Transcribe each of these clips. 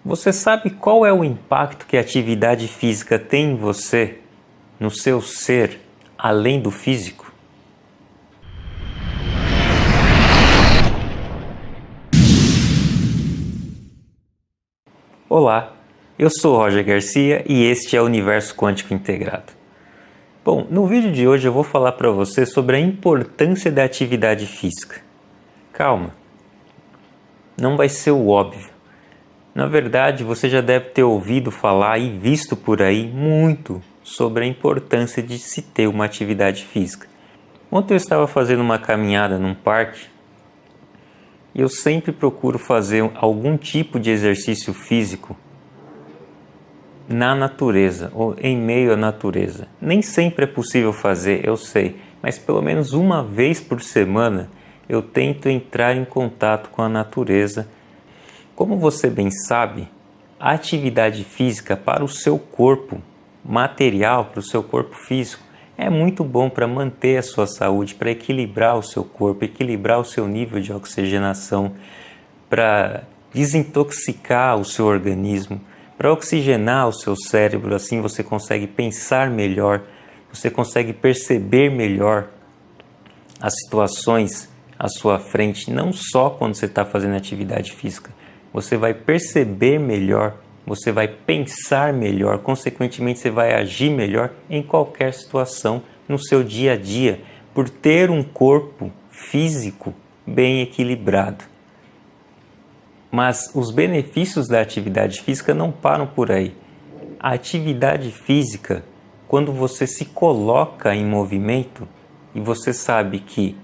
Você sabe qual é o impacto que a atividade física tem em você, no seu ser, além do físico? Olá, eu sou Roger Garcia e este é o Universo Quântico Integrado. Bom, no vídeo de hoje eu vou falar para você sobre a importância da atividade física. Calma, não vai ser o óbvio. Na verdade, você já deve ter ouvido falar e visto por aí muito sobre a importância de se ter uma atividade física. Ontem eu estava fazendo uma caminhada num parque e eu sempre procuro fazer algum tipo de exercício físico na natureza ou em meio à natureza. Nem sempre é possível fazer, eu sei, mas pelo menos uma vez por semana eu tento entrar em contato com a natureza. Como você bem sabe, a atividade física para o seu corpo material, para o seu corpo físico, é muito bom para manter a sua saúde, para equilibrar o seu corpo, equilibrar o seu nível de oxigenação, para desintoxicar o seu organismo, para oxigenar o seu cérebro. Assim você consegue pensar melhor, você consegue perceber melhor as situações à sua frente, não só quando você está fazendo atividade física. Você vai perceber melhor, você vai pensar melhor, consequentemente você vai agir melhor em qualquer situação no seu dia a dia, por ter um corpo físico bem equilibrado. Mas os benefícios da atividade física não param por aí. A atividade física, quando você se coloca em movimento, e você sabe que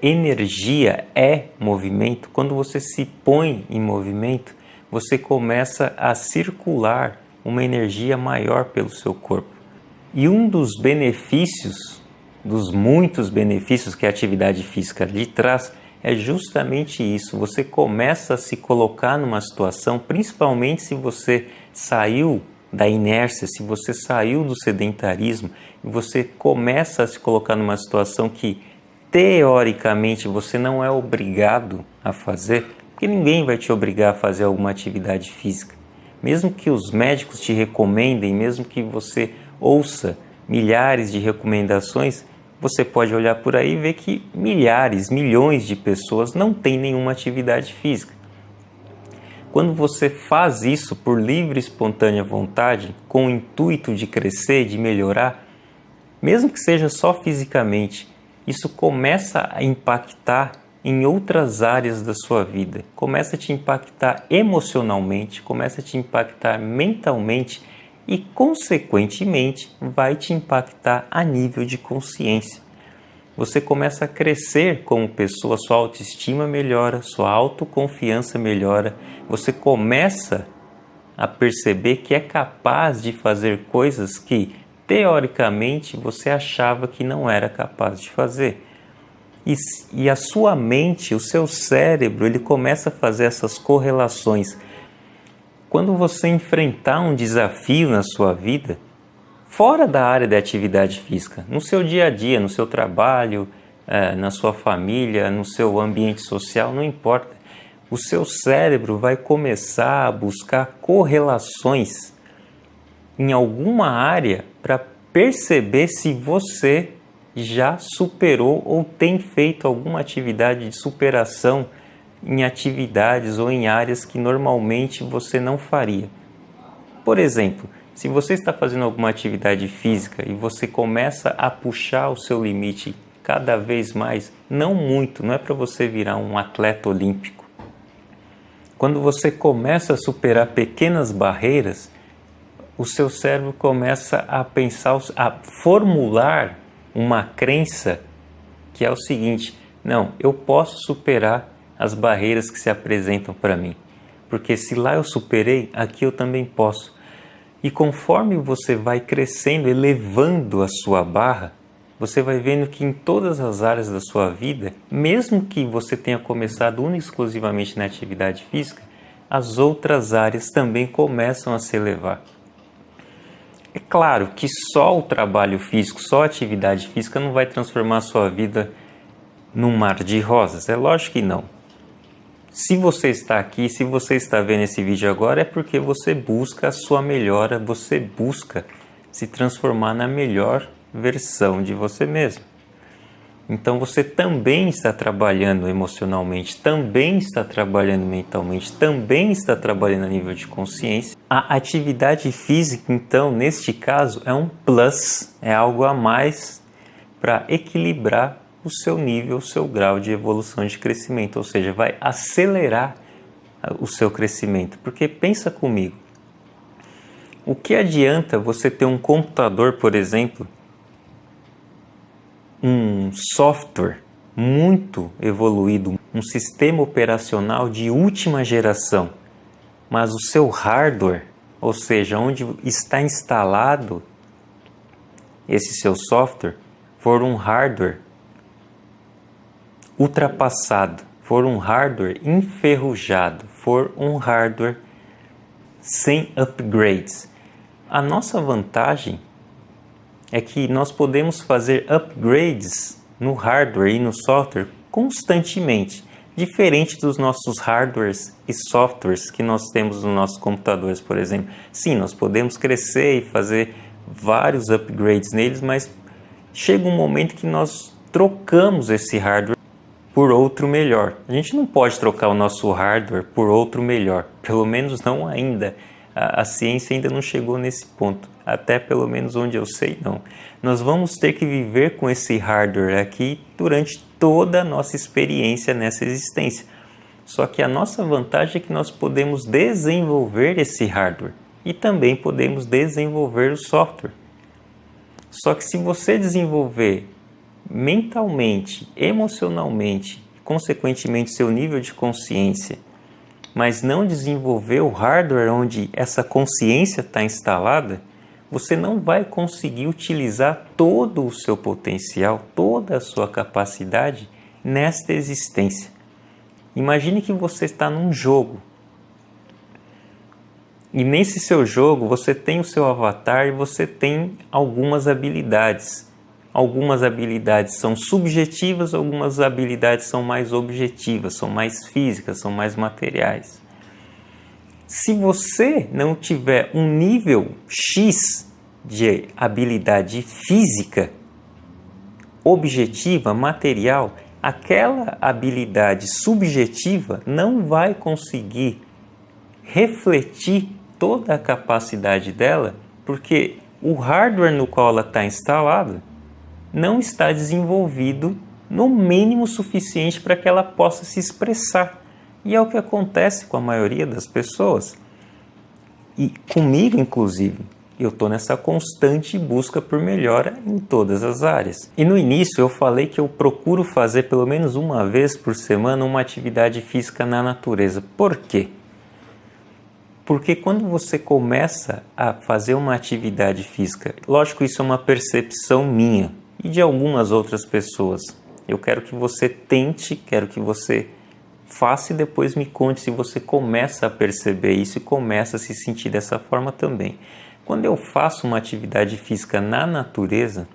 energia é movimento, quando você se põe em movimento, você começa a circular uma energia maior pelo seu corpo. E um dos benefícios, dos muitos benefícios que a atividade física lhe traz, é justamente isso. Você começa a se colocar numa situação, principalmente se você saiu da inércia, se você saiu do sedentarismo, e você começa a se colocar numa situação que teoricamente você não é obrigado a fazer, porque ninguém vai te obrigar a fazer alguma atividade física. Mesmo que os médicos te recomendem, mesmo que você ouça milhares de recomendações, você pode olhar por aí e ver que milhares, milhões de pessoas não têm nenhuma atividade física. Quando você faz isso por livre e espontânea vontade, com o intuito de crescer, de melhorar, mesmo que seja só fisicamente, isso começa a impactar em outras áreas da sua vida, começa a te impactar emocionalmente, começa a te impactar mentalmente e, consequentemente, vai te impactar a nível de consciência. Você começa a crescer como pessoa, sua autoestima melhora, sua autoconfiança melhora, você começa a perceber que é capaz de fazer coisas que, teoricamente, você achava que não era capaz de fazer. E a sua mente, o seu cérebro, ele começa a fazer essas correlações. Quando você enfrentar um desafio na sua vida, fora da área da atividade física, no seu dia a dia, no seu trabalho, na sua família, no seu ambiente social, não importa. O seu cérebro vai começar a buscar correlações em alguma área para perceber se você já superou ou tem feito alguma atividade de superação em atividades ou em áreas que normalmente você não faria. Por exemplo, se você está fazendo alguma atividade física e você começa a puxar o seu limite cada vez mais, não muito, não é para você virar um atleta olímpico. Quando você começa a superar pequenas barreiras, o seu cérebro começa a pensar, a formular uma crença que é o seguinte: não, eu posso superar as barreiras que se apresentam para mim, porque se lá eu superei, aqui eu também posso. E conforme você vai crescendo, elevando a sua barra, você vai vendo que em todas as áreas da sua vida, mesmo que você tenha começado única e exclusivamente na atividade física, as outras áreas também começam a se elevar. É claro que só o trabalho físico, só a atividade física não vai transformar a sua vida num mar de rosas, é lógico que não. Se você está aqui, se você está vendo esse vídeo agora, é porque você busca a sua melhora, você busca se transformar na melhor versão de você mesmo. Então você também está trabalhando emocionalmente, também está trabalhando mentalmente, também está trabalhando a nível de consciência. A atividade física, então, neste caso, é um plus, é algo a mais para equilibrar o seu nível, o seu grau de evolução de crescimento, ou seja, vai acelerar o seu crescimento. Porque pensa comigo, o que adianta você ter um computador, por exemplo, um software muito evoluído, um sistema operacional de última geração, mas o seu hardware, ou seja, onde está instalado esse seu software, for um hardware ultrapassado, for um hardware enferrujado, for um hardware sem upgrades. A nossa vantagem é que nós podemos fazer upgrades no hardware e no software constantemente, diferente dos nossos hardwares e softwares que nós temos nos nossos computadores, por exemplo. Sim, nós podemos crescer e fazer vários upgrades neles, mas chega um momento que nós trocamos esse hardware por outro melhor. A gente não pode trocar o nosso hardware por outro melhor, pelo menos não ainda. A ciência ainda não chegou nesse ponto, até pelo menos onde eu sei, não. Nós vamos ter que viver com esse hardware aqui durante toda a nossa experiência nessa existência. Só que a nossa vantagem é que nós podemos desenvolver esse hardware e também podemos desenvolver o software. Só que se você desenvolver mentalmente, emocionalmente, consequentemente seu nível de consciência, mas não desenvolver o hardware onde essa consciência está instalada, você não vai conseguir utilizar todo o seu potencial, toda a sua capacidade nesta existência. Imagine que você está num jogo. E nesse seu jogo você tem o seu avatar e você tem algumas habilidades. Algumas habilidades são subjetivas, algumas habilidades são mais objetivas, são mais físicas, são mais materiais. Se você não tiver um nível X de habilidade física, objetiva, material, aquela habilidade subjetiva não vai conseguir refletir toda a capacidade dela, porque o hardware no qual ela está instalada não está desenvolvido no mínimo suficiente para que ela possa se expressar. E é o que acontece com a maioria das pessoas. E comigo, inclusive, eu estou nessa constante busca por melhora em todas as áreas. E no início eu falei que eu procuro fazer pelo menos uma vez por semana uma atividade física na natureza. Por quê? Porque quando você começa a fazer uma atividade física, lógico, isso é uma percepção minha e de algumas outras pessoas. Eu quero que você tente, quero que você faça e depois me conte se você começa a perceber isso e começa a se sentir dessa forma também. Quando eu faço uma atividade física na natureza,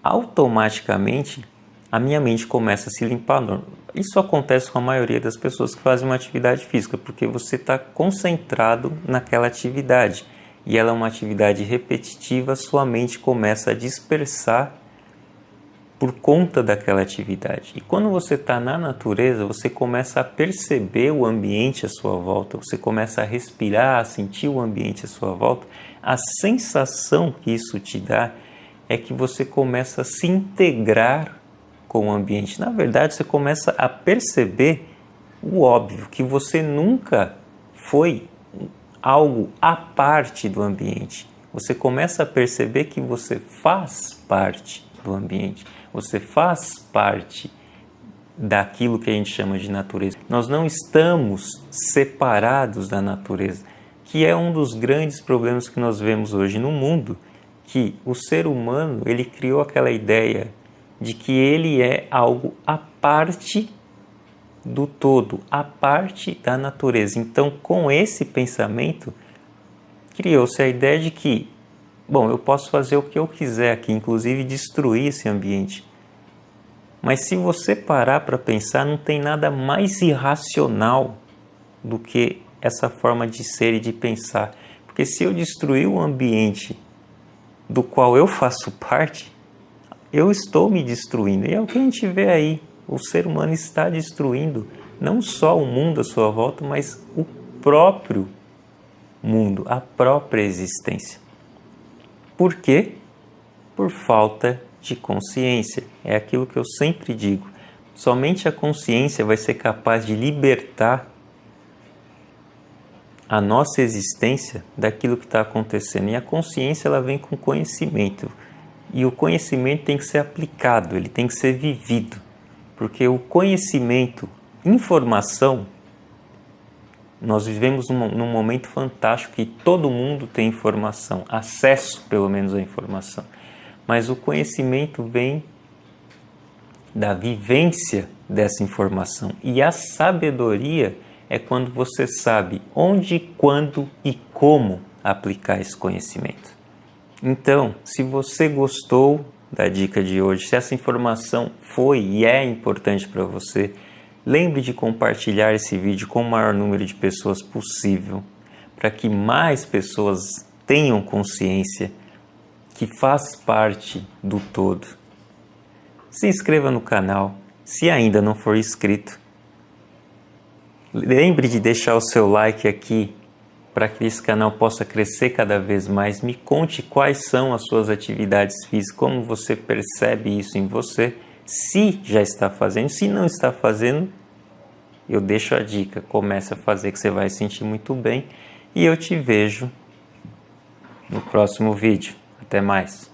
automaticamente a minha mente começa a se limpar. Isso acontece com a maioria das pessoas que fazem uma atividade física, porque você está concentrado naquela atividade e ela é uma atividade repetitiva, sua mente começa a dispersar por conta daquela atividade. E quando você está na natureza, você começa a perceber o ambiente à sua volta, você começa a respirar, a sentir o ambiente à sua volta. A sensação que isso te dá é que você começa a se integrar com o ambiente. Na verdade, você começa a perceber o óbvio, que você nunca foi algo à parte do ambiente. Você começa a perceber que você faz parte do ambiente. Você faz parte daquilo que a gente chama de natureza. Nós não estamos separados da natureza, que é um dos grandes problemas que nós vemos hoje no mundo, que o ser humano, ele criou aquela ideia de que ele é algo à parte do todo, à parte da natureza. Então, com esse pensamento, criou-se a ideia de que, bom, eu posso fazer o que eu quiser aqui, inclusive destruir esse ambiente. Mas se você parar para pensar, não tem nada mais irracional do que essa forma de ser e de pensar. Porque se eu destruir o ambiente do qual eu faço parte, eu estou me destruindo. E é o que a gente vê aí. O ser humano está destruindo não só o mundo à sua volta, mas o próprio mundo, a própria existência. Por quê? Por falta de consciência. É aquilo que eu sempre digo. Somente a consciência vai ser capaz de libertar a nossa existência daquilo que está acontecendo. E a consciência, ela vem com conhecimento. E o conhecimento tem que ser aplicado, ele tem que ser vivido. Porque o conhecimento, informação, nós vivemos num momento fantástico que todo mundo tem informação, acesso pelo menos à informação. Mas o conhecimento vem da vivência dessa informação. E a sabedoria é quando você sabe onde, quando e como aplicar esse conhecimento. Então, se você gostou da dica de hoje, se essa informação foi e é importante para você, lembre de compartilhar esse vídeo com o maior número de pessoas possível, para que mais pessoas tenham consciência que faz parte do todo. Se inscreva no canal, se ainda não for inscrito. Lembre de deixar o seu like aqui para que esse canal possa crescer cada vez mais. Me conte quais são as suas atividades físicas, como você percebe isso em você, se já está fazendo, se não está fazendo, eu deixo a dica, comece a fazer que você vai se sentir muito bem e eu te vejo no próximo vídeo. Até mais!